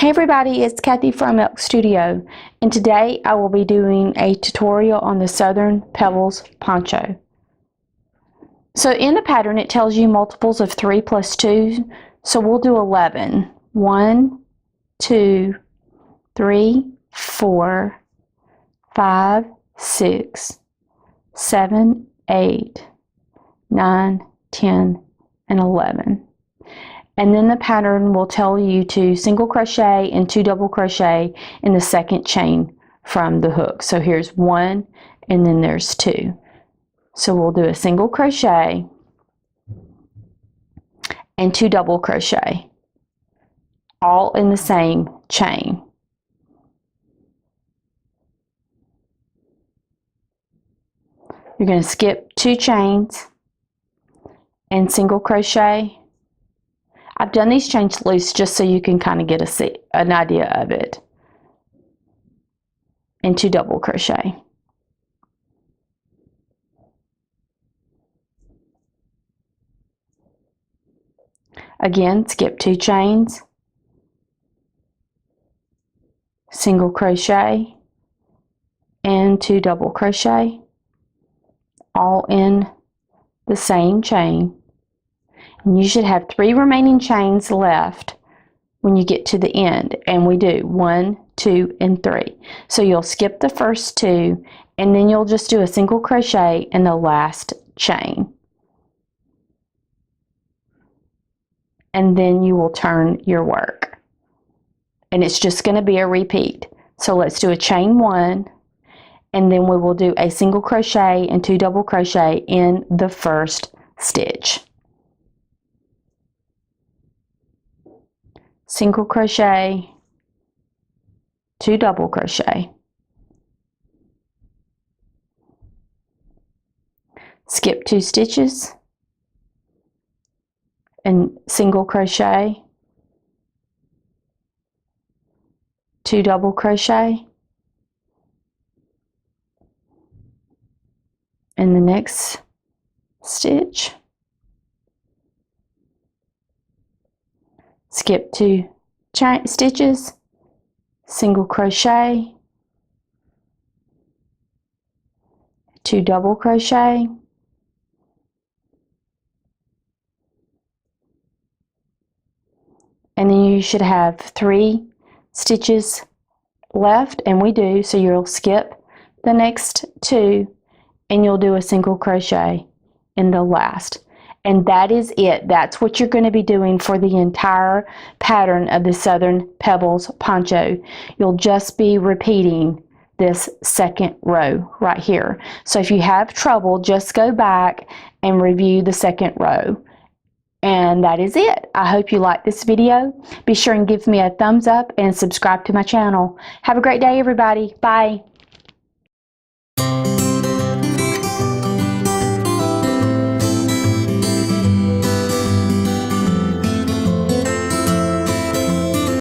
Hey everybody, it's Kathy from Elk Studio, and today I will be doing a tutorial on the Southern Pebbles poncho. So in the pattern it tells you multiples of 3 plus 2, so we'll do 11. 1, 2, 3, 4, 5, 6, 7, 8, 9, 10, and 11. And then the pattern will tell you to single crochet and 2 double crochet in the second chain from the hook. So here's 1 and then there's 2. So we'll do a single crochet and 2 double crochet, all in the same chain. You're going to skip 2 chains and single crochet. I've done these chains loose just so you can kind of get an idea of it. And 2 double crochet. Again, skip 2 chains, single crochet, and 2 double crochet, all in the same chain. And you should have 3 remaining chains left when you get to the end, and we do 1, 2, and 3. So you'll skip the first 2 and then you'll just do a single crochet in the last chain, and then you will turn your work, and it's just going to be a repeat. So let's do a chain 1, and then we will do a single crochet and 2 double crochet in the first stitch. Single crochet, 2 double crochet, skip 2 stitches and single crochet, 2 double crochet in the next stitch, skip 2 stitches, single crochet, 2 double crochet, and then you should have 3 stitches left, and we do, so you'll skip the next 2 and you'll do a single crochet in the last. And that is it. That's what you're going to be doing for the entire pattern of the Southern Pebbles poncho. You'll just be repeating this second row right here. So if you have trouble, just go back and review the second row. And that is it. I hope you like this video. Be sure and give me a thumbs up and subscribe to my channel. Have a great day, everybody. Bye.